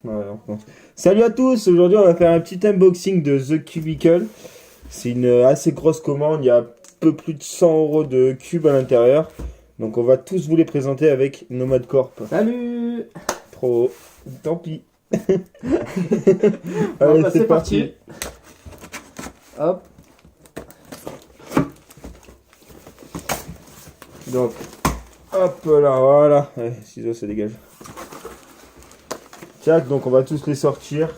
Ouais, enfin. Salut à tous, aujourd'hui on va faire un petit unboxing de The Cubicle. C'est une assez grosse commande, il y a un peu plus de 100 € de cubes à l'intérieur. Donc on va tous vous les présenter avec Nomad Corp. Salut. Trop haut, tant pis. Bon Allez, bah c'est c'est parti. parti. Hop. Donc, hop là, voilà. Ouais, ciseaux, ça dégage. Tiens, donc on va tous les sortir.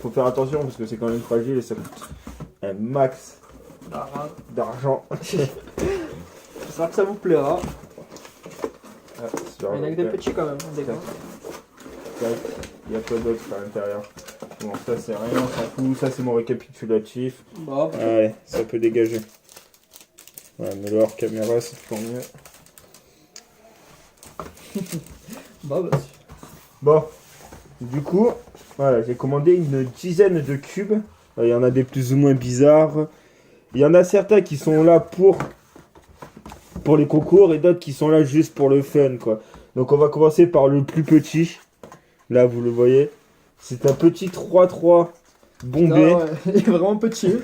Faut faire attention parce que c'est quand même fragile et ça coûte un max d'argent. J'espère que ça vous plaira. Ah, Il y en a que des petits quand même. Des grands. Il y a quoi d'autre à l'intérieur? Bon, ça c'est rien, on s'en fout. Ça c'est mon récapitulatif. Bon. Ouais, ça peut dégager. Ouais, mais là hors caméra, c'est toujours mieux. Bah. Bon, du coup, voilà, j'ai commandé une dizaine de cubes. Il y en a des plus ou moins bizarres. Il y en a certains qui sont là pour les concours et d'autres qui sont là juste pour le fun, quoi. Donc on va commencer par le plus petit. Là, vous le voyez. C'est un petit 3-3 bombé. Non, ouais, il est vraiment petit.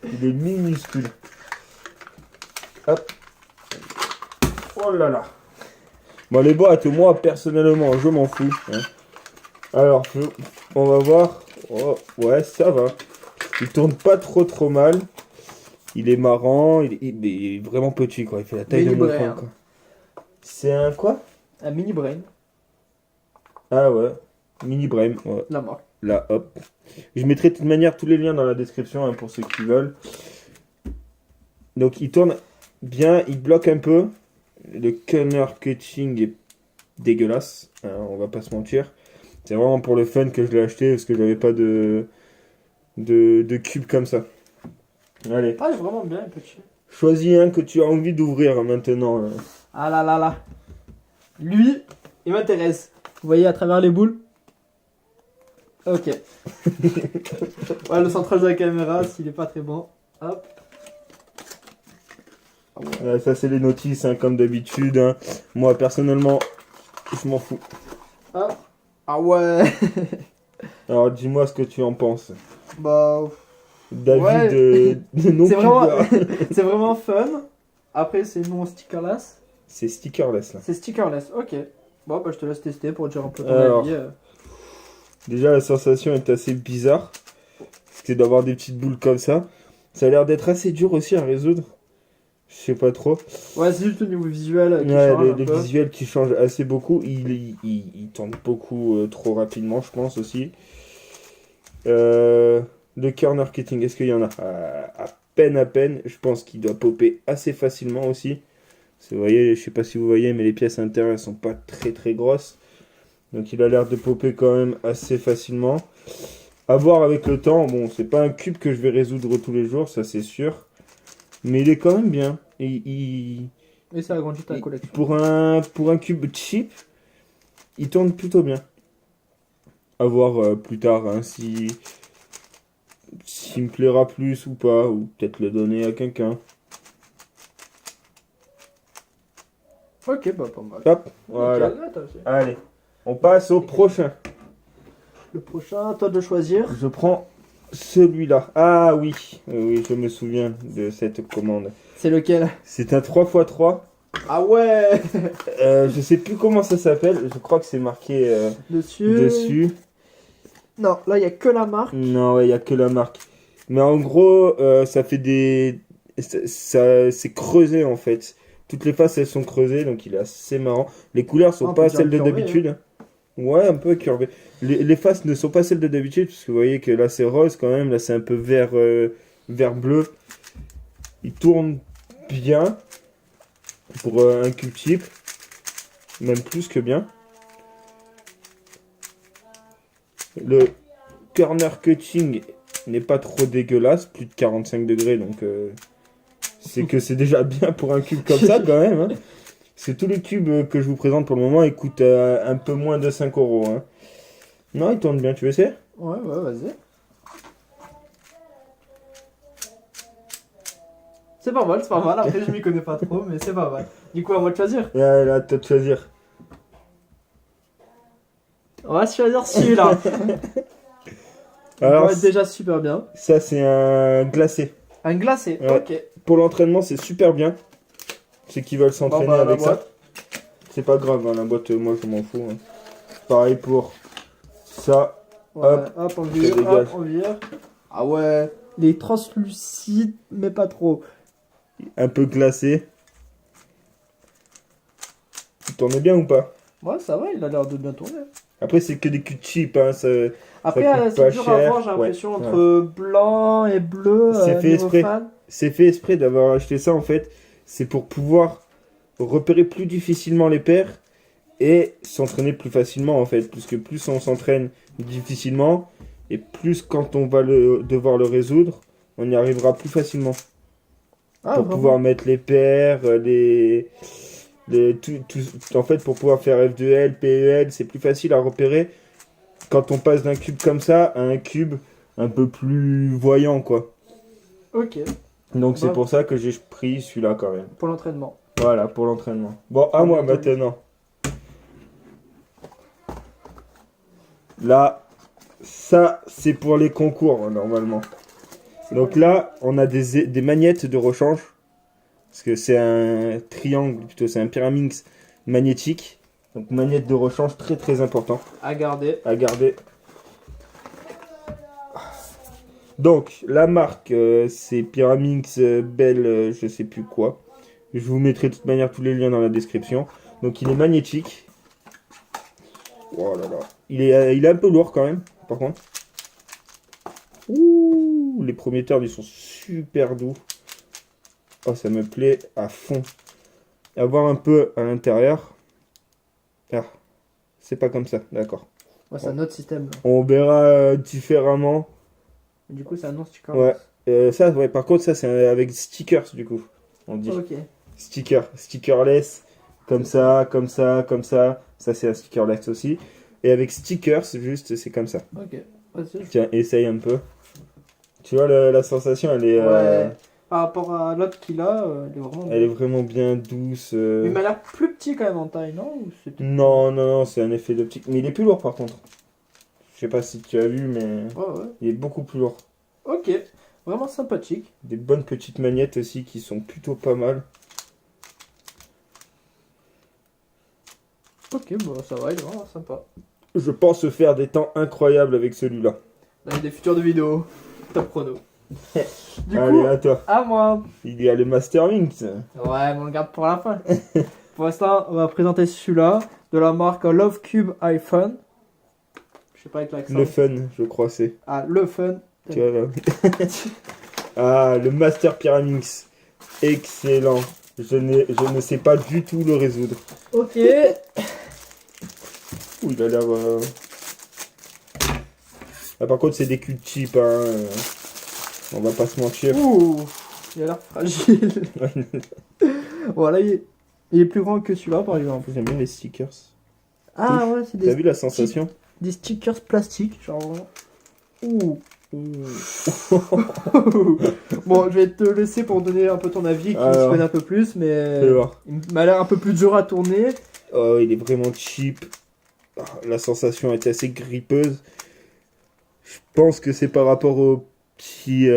Il est minuscule. Hop. Oh là là. Bon, les boîtes, moi, personnellement, je m'en fous. Hein. Alors, on va voir. Oh, ouais, ça va. Il tourne pas trop mal. Il est marrant. Il est vraiment petit, quoi. Il fait la taille de Mini mon brain. poing, quoi. C'est un quoi? Un mini brain. Ah ouais. Mini Brem. Ouais. La marque. Là, hop. Je mettrai de toute manière tous les liens dans la description hein, pour ceux qui veulent. Donc, il tourne bien. Il bloque un peu. Le corner cutting est dégueulasse. Hein, on va pas se mentir. C'est vraiment pour le fun que je l'ai acheté parce que j'avais pas de cube comme ça. Allez, Ah, il est vraiment bien petit. choisis un que tu as envie d'ouvrir maintenant. Là. Ah là là là. Lui, il m'intéresse. Vous voyez à travers les boules. Ok. Ouais, le centrage de la caméra, s'il est pas très bon. Hop. Ouais, ça, c'est les notices, hein, comme d'habitude. Hein. Moi, personnellement, je m'en fous. Hop. Ah ouais. Alors, dis-moi ce que tu en penses. Bah. David Ouais. de non C'est vraiment, cubeur. c'est vraiment fun. Après, c'est non stickerless. C'est stickerless, là. C'est stickerless, ok. Bon, bah je te laisse tester pour dire un peu ton Alors. avis. Déjà, la sensation est assez bizarre. C'est d'avoir des petites boules comme ça. Ça a l'air d'être assez dur aussi à résoudre. Je sais pas trop. Ouais, c'est juste au niveau visuel qui Ouais, change un le peu. visuel qui change assez beaucoup. Il tourne beaucoup trop rapidement, je pense aussi. Le corner cutting, est-ce qu'il y en a? À peine. Je pense qu'il doit popper assez facilement aussi. Vous voyez, je sais pas si vous voyez, mais les pièces intérieures sont pas très grosses. Donc il a l'air de popper quand même assez facilement. À voir avec le temps. Bon, c'est pas un cube que je vais résoudre tous les jours, ça c'est sûr. Mais il est quand même bien. Et ça agrandit ta collection. Pour un cube cheap, il tourne plutôt bien. À voir plus tard hein, s'il me plaira plus ou pas. Ou peut-être le donner à quelqu'un. Ok, bah pas mal. Hop, voilà. Ok, là, t'as aussi. Allez, on passe au prochain. Le prochain, à toi de choisir. Je prends celui-là. Ah oui, oui, je me souviens de cette commande. C'est lequel? C'est un 3x3. Ah ouais. Je sais plus comment ça s'appelle. Je crois que c'est marqué Dessus. dessus. Non, là, il n'y a que la marque. Non, il n'y a que la marque. Mais en gros, ça fait des... c'est creusé en fait. Toutes les faces, elles sont creusées, donc il est assez marrant. Les couleurs sont On pas peut dire celles de curvé, d'habitude. Ouais, un peu curvé. Les faces ne sont pas celles de d'habitude, parce que vous voyez que là c'est rose quand même, là c'est un peu vert bleu. Il tourne bien pour un cube type, même plus que bien. Le corner cutting n'est pas trop dégueulasse, plus de 45 degrés, donc c'est que c'est déjà bien pour un cube comme ça quand même. Hein. Parce que tous les cubes que je vous présente pour le moment, ils coûtent un peu moins de 5 €. Hein. Non, ils tournent bien, tu veux essayer? Ouais, vas-y. C'est pas mal, c'est pas mal. Après, je m'y connais pas trop, mais c'est pas mal. Du coup, à moi de choisir. Là, toi de choisir. On va choisir celui-là. Il Alors, va être déjà super bien. ça, c'est un glacé. Un glacé, Ouais. ok. Pour l'entraînement, c'est super bien. Ceux qui veulent s'entraîner Bon, bah, la avec ça. boîte. C'est pas grave, hein, la boîte, moi, je m'en fous. Hein. Pareil pour ça. Ouais, hop, on vire, dégage. hop, on vire. Ah ouais, il est translucide, mais pas trop. Un peu glacé. Tu tournes bien ou pas? Ouais, ça va, il a l'air de bien tourner. Après, c'est que des culs cheap. Hein, Après, coûte c'est pas dur cher. à voir, j'ai l'impression, entre blanc et bleu. C'est fait niveau exprès. fan. C'est fait exprès d'avoir acheté ça en fait. C'est pour pouvoir repérer plus difficilement les paires et s'entraîner plus facilement en fait. Puisque plus on s'entraîne difficilement et plus quand on va devoir le résoudre, on y arrivera plus facilement. Ah, Pour vraiment. pouvoir mettre les paires, en fait, pour pouvoir faire F2L, PEL, c'est plus facile à repérer quand on passe d'un cube comme ça à un cube un peu plus voyant, quoi. Ok, Donc c'est Bah. pour ça que j'ai pris celui-là quand même. pour l'entraînement. Voilà, pour l'entraînement. Bon, à moi maintenant. Là, ça, c'est pour les concours, hein, normalement. Donc là, on a des magnettes de rechange. Parce que c'est un triangle, plutôt c'est un pyramix magnétique. Donc magnette de rechange très très important À garder. à garder. Donc la marque c'est Pyramix Bell je sais plus quoi. Je vous mettrai de toute manière tous les liens dans la description. Donc il est magnétique. Oh là là. Il est un peu lourd quand même par contre. Ouh, les premiers turns ils sont super doux. Oh, ça me plaît à fond. À voir un peu à l'intérieur. Ah, c'est pas comme ça, d'accord. Ouais, c'est un autre système. Là. On verra différemment. Du coup, c'est un non-sticker. Ouais. Ça, ouais, par contre, ça, c'est avec stickers, du coup. On dit Ok. stickerless. Comme ça, comme ça, comme ça. Ça, c'est un stickerless aussi. Et avec stickers, juste, c'est comme ça. Ok. Vas-y. Tiens, essaye un peu. Tu vois, la sensation, elle est, Ouais. Par rapport à l'autre qu'il a, il est vraiment elle est bien. vraiment bien douce. Mais il m'a l'air plus petit quand même en taille, non? Ou c'était- Non, non, non, c'est un effet d'optique. Mais il est plus lourd, par contre. Je sais pas si tu as vu, mais Ouais, ouais. il est beaucoup plus lourd. Ok. Vraiment sympathique. Des bonnes petites magnettes aussi qui sont plutôt pas mal. Ok, bon, ça va, il est vraiment sympa. Je pense faire des temps incroyables avec celui-là. Là, des futurs de vidéo. Top chrono. Du Allez, coup, à toi. à moi. Il y a le Master Wings. Ouais, mais on le garde pour la fin. Pour l'instant, on va présenter celui-là de la marque Love Cube iPhone. Je sais pas avec l'accent. Le fun, je crois, c'est. Ah, le fun. Tu vois là. Ah, le Master Pyramix. Excellent. Je ne sais pas du tout le résoudre. Ok. Ouh, il a l'air. Ah, par contre, c'est des culs cheap, hein. On va pas se mentir. Ouh, il a l'air fragile. Voilà, il est plus grand que celui-là par exemple. J'aime bien les stickers. Ah ouais, c'est T'as vu la sensation? des stickers plastiques. Genre vraiment. Ouh. Bon, je vais te laisser pour donner un peu ton avis, qui se Alors. connaît un peu plus, mais Fais voir. il m'a l'air un peu plus dur à tourner. Oh, il est vraiment cheap. Ah, la sensation est assez grippeuse. Je pense que c'est par rapport aux petits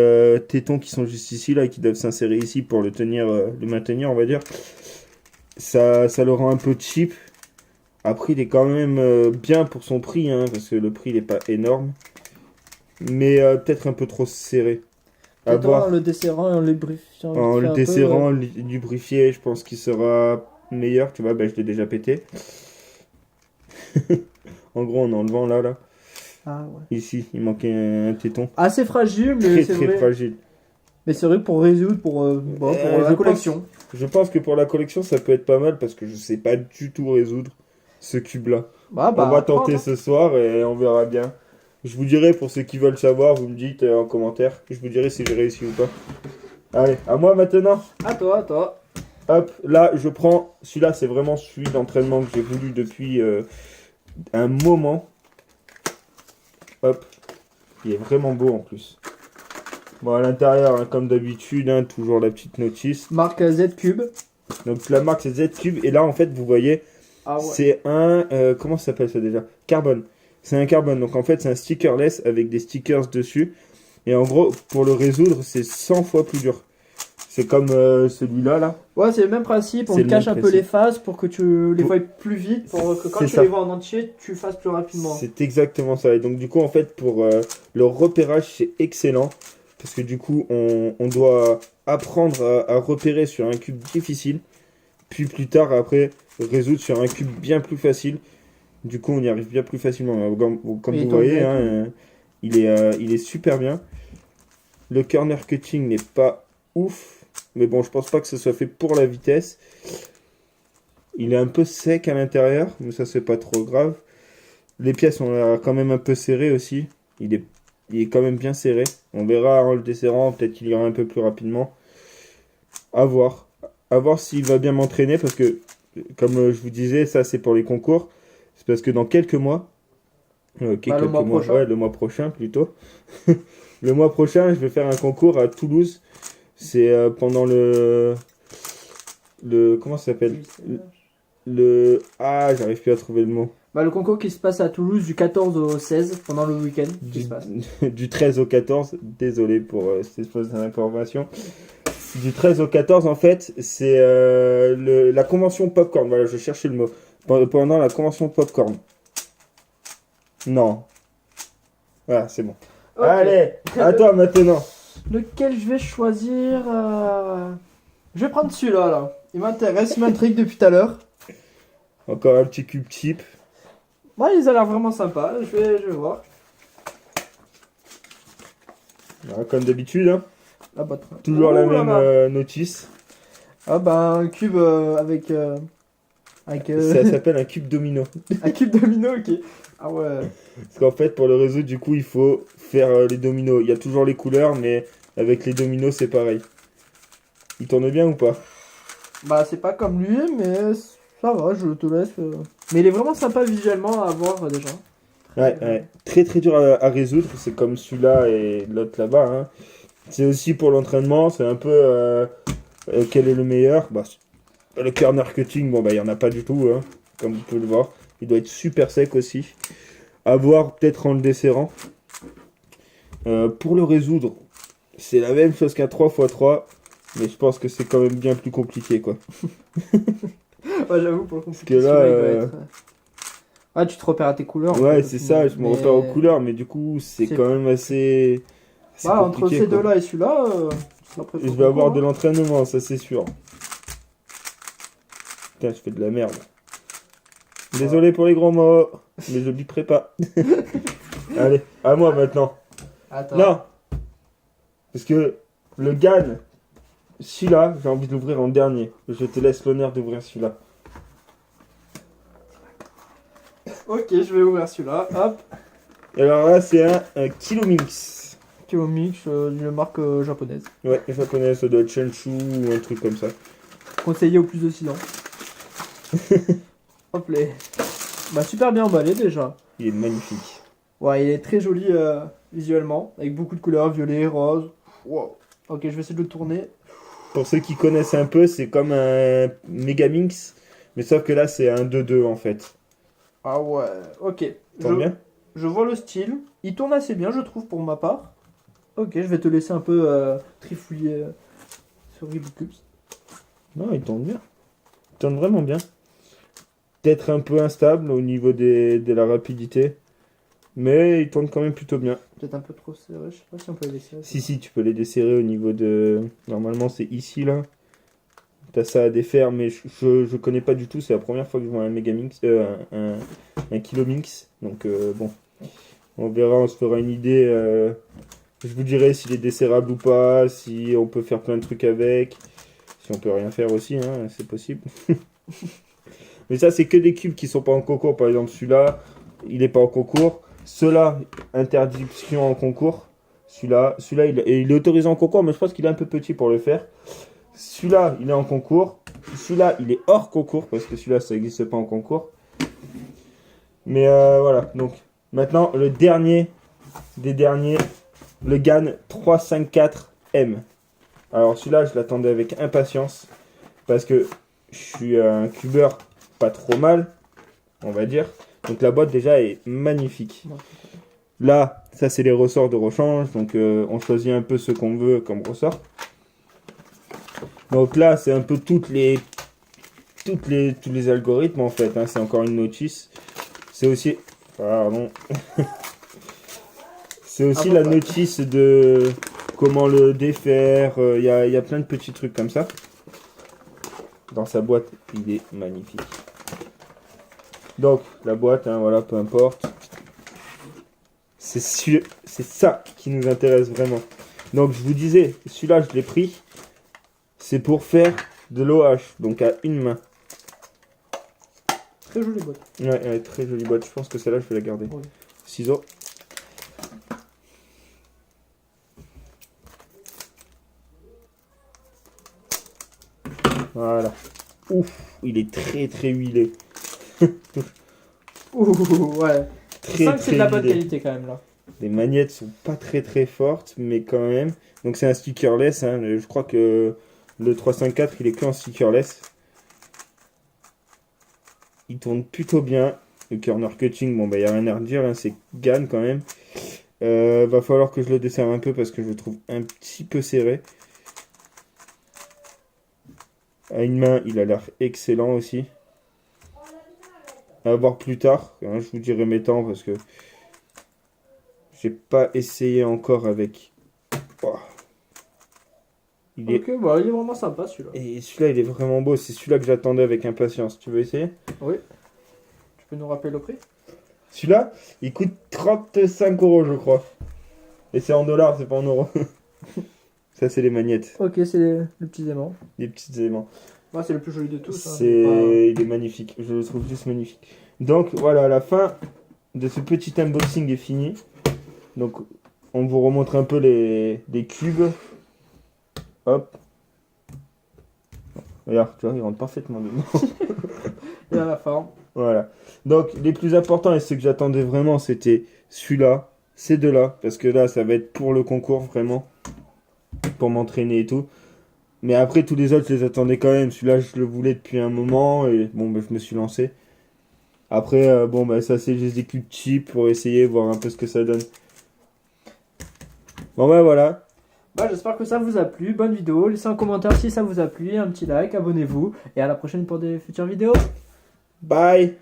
tétons qui sont juste ici, là, et qui doivent s'insérer ici pour le tenir, le maintenir, on va dire. Ça le rend un peu cheap. Après, il est quand même bien pour son prix, hein, parce que le prix, il n'est pas énorme. Mais peut-être un peu trop serré. À Peut-être voir. en le desserrant et en le lubrifiant. En vite fait le un peu. desserrant, lubrifié, je pense qu'il sera meilleur. Tu vois, ben, je l'ai déjà pété. En gros, en enlevant là. Ah ouais. Ici, il manquait un téton. Assez fragile, mais Très c'est très vrai. fragile. Mais c'est vrai pour résoudre, pour la je collection. Je pense que pour la collection, ça peut être pas mal parce que je sais pas du tout résoudre ce cube-là. Bah, On va tenter prends, ce soir et on verra bien. Je vous dirai pour ceux qui veulent savoir, vous me dites en commentaire. Je vous dirai si j'ai réussi ou pas. Allez, à moi maintenant. À toi, à toi. Hop, là je prends, celui-là c'est vraiment celui d'entraînement que j'ai voulu depuis un moment. Hop, il est vraiment beau en plus. Bon, à l'intérieur, hein, comme d'habitude, hein, toujours la petite notice. Marque Z Cube. Donc la marque c'est Z-Cube et là en fait vous voyez Ah ouais. c'est un, comment ça s'appelle ça déjà? Carbone. C'est un carbone, donc en fait c'est un stickerless avec des stickers dessus. Et en gros, pour le résoudre, c'est 100 fois plus dur. C'est comme celui-là, là. Ouais, c'est le même principe, on C'est te le cache un même peu les principe. faces pour que tu les voies plus vite, pour que quand C'est tu ça. les vois en entier, tu fasses plus rapidement. C'est exactement ça. Et donc du coup, en fait, pour le repérage, c'est excellent. Parce que du coup, on doit apprendre à repérer sur un cube difficile. Puis plus tard, après, résoudre sur un cube bien plus facile. Du coup, on y arrive bien plus facilement. Comme Et vous ton voyez, jet, hein, il est super bien. Le corner cutting n'est pas ouf. Mais bon, je pense pas que ce soit fait pour la vitesse. Il est un peu sec à l'intérieur, mais ça c'est pas trop grave. Les pièces ont l'air quand même un peu serrées aussi. Il est quand même bien serré. On verra en le desserrant, peut-être qu'il ira un peu plus rapidement. À voir. À voir s'il va bien m'entraîner parce que, comme je vous disais, ça c'est pour les concours. C'est parce que dans quelques mois, le mois prochain. ouais, le mois prochain plutôt. Le mois prochain, je vais faire un concours à Toulouse. C'est pendant comment ça s'appelle? J'arrive plus à trouver le mot. Le concours qui se passe à Toulouse du 14 au 16 pendant le week-end qui se passe. Du 13 au 14, désolé pour cette espèce d'information. Du 13 au 14, en fait, c'est la convention Popcorn. Voilà, je cherchais le mot. Pendant la convention Popcorn. Non. Voilà, c'est bon. Ok. Allez, à toi maintenant. Lequel je vais choisir Je vais prendre celui-là, là. Il m'intéresse, il m'intrigue depuis tout à l'heure. Encore un petit cube type. Ouais, il a l'air vraiment sympa, je vais voir. Alors, comme d'habitude, hein. La boîte. Toujours la Oh là même là. notice. Ah un cube avec Ça s'appelle un cube domino. un cube domino, ok. Ah ouais. Parce qu'en fait, pour le réseau, du coup, il faut faire les dominos. Il y a toujours les couleurs, mais avec les dominos, c'est pareil. Il tourne bien ou pas? C'est pas comme lui, mais ça va, je te laisse. Mais il est vraiment sympa visuellement à voir déjà. Ouais. Très très dur à résoudre. C'est comme celui-là et l'autre là-bas, hein. C'est aussi pour l'entraînement. C'est un peu quel est le meilleur. Le corner cutting, il n'y en a pas du tout, hein, comme vous pouvez le voir. Il doit être super sec aussi. À voir peut-être en le desserrant. Pour le résoudre, c'est la même chose qu'un 3x3. Mais je pense que c'est quand même bien plus compliqué, quoi. Ouais, j'avoue, pour le coup, Parce que là, ouais, tu te repères à tes couleurs. ouais, c'est ça, je me repère aux couleurs, mais du coup, c'est quand même assez entre compliqué, ces quoi. deux-là et celui-là, Je vais avoir de l'entraînement, ça c'est sûr. Putain, je fais de la merde. Désolé pour les gros mots, mais je biperai pas. Allez, à moi maintenant. Attends. Non, parce que le GAN, celui-là, j'ai envie de l'ouvrir en dernier. Je te laisse l'honneur d'ouvrir celui-là. Ok, je vais ouvrir celui-là. Hop. Et alors là, c'est un Kilomix. Kilomix d'une marque japonaise. Ouais, japonais, ça doit être Shenshu ou un truc comme ça. Conseillé au plus de 6 ans. Hop là. Super bien emballé déjà. Il est magnifique. Ouais, il est très joli visuellement, avec beaucoup de couleurs, violet, rose. Wow. Ok, je vais essayer de le tourner. Pour ceux qui connaissent un peu, c'est comme un Megaminx, mais sauf que là, c'est un 2-2 en fait. Ah ouais, ok. Bien. Je vois le style. Il tourne assez bien, je trouve, pour ma part. Ok, je vais te laisser un peu trifouiller sur Reboot. Non, il tourne bien. Il tourne vraiment bien. Peut-être un peu instable au niveau de la rapidité, mais il tourne quand même plutôt bien. Peut-être un peu trop serré, je sais pas si on peut les laisser. Si, tu peux les desserrer au niveau de... Normalement, c'est ici, là. T'as ça à défaire, mais je connais pas du tout. C'est la première fois que je vois un Megaminx, un Kilomix. Donc, bon, on verra, on se fera une idée. Je vous dirai s'il est desserrable ou pas, si on peut faire plein de trucs avec, si on peut rien faire aussi, hein, c'est possible. Mais ça, c'est que des cubes qui sont pas en concours. Par exemple, celui-là, il est pas en concours. Ceux-là, interdiction en concours. Celui-là, il est autorisé en concours, mais je pense qu'il est un peu petit pour le faire. Celui-là, il est en concours. Celui-là, il est hors concours, parce que celui-là, ça n'existe pas en concours. Mais voilà, donc, maintenant, le dernier des derniers, le GAN 354M. Alors, celui-là, je l'attendais avec impatience, parce que je suis un cubeur pas trop mal, on va dire. Donc la boîte déjà est magnifique. Bon. Là, ça c'est les ressorts de rechange, donc on choisit un peu ce qu'on veut comme ressort. Donc là, c'est un peu tous les algorithmes en fait, hein. C'est encore une notice. C'est aussi, pardon, c'est aussi la notice de comment le défaire. Il y a plein de petits trucs comme ça. Dans sa boîte, il est magnifique. Donc la boîte, hein, voilà, peu importe. C'est ça qui nous intéresse vraiment. Donc je vous disais, celui-là je l'ai pris. C'est pour faire de l'OH, donc à une main. Très jolie boîte. Ouais, très jolie boîte. Je pense que celle-là je vais la garder. Oui. Ciseaux. Voilà. Ouf, il est très très huilé. Ouh, ouais. Très Je sens que c'est de la bonne huilé. qualité quand même là. Les magnettes sont pas très très fortes, mais quand même. Donc c'est un stickerless. Hein. Je crois que le 354 il est que en stickerless. Il tourne plutôt bien. Le corner cutting, bon bah y a rien à redire, hein, c'est gagne quand même. Va falloir que je le desserre un peu parce que je le trouve un petit peu serré. À une main, il a l'air excellent aussi. À voir plus tard, hein, je vous dirai mes temps parce que j'ai pas essayé encore avec. Oh. Il est... Ok, bah il est vraiment sympa celui-là. Et celui-là, il est vraiment beau. C'est celui-là que j'attendais avec impatience. Tu veux essayer? Oui. Tu peux nous rappeler le prix? Celui-là, il coûte 35 €, je crois. Et c'est en dollars, c'est pas en euros. Ça, c'est les magnettes. Ok, c'est le petit aimant. Les petits éléments. Ouais, c'est le plus joli de tous. Hein, Il est magnifique. Je le trouve juste magnifique. Donc, voilà, la fin de ce petit unboxing est finie. Donc, on vous remontre un peu les cubes. Hop. Regarde, tu vois, ils rentrent parfaitement dedans. Et à la fin. Voilà. Donc, les plus importants et ceux que j'attendais vraiment, c'était celui-là, ces deux-là, parce que là, ça va être pour le concours, vraiment, pour m'entraîner et tout. Mais après, tous les autres, je les attendais quand même. Celui-là, je le voulais depuis un moment, et bon, bah, je me suis lancé. Après, bon, bah, ça, c'est juste des cubes cheap pour essayer, voir un peu ce que ça donne. Bon, bah, voilà. Bah, j'espère que ça vous a plu. Bonne vidéo. Laissez un commentaire si ça vous a plu. Un petit like. Abonnez-vous. Et à la prochaine pour des futures vidéos. Bye!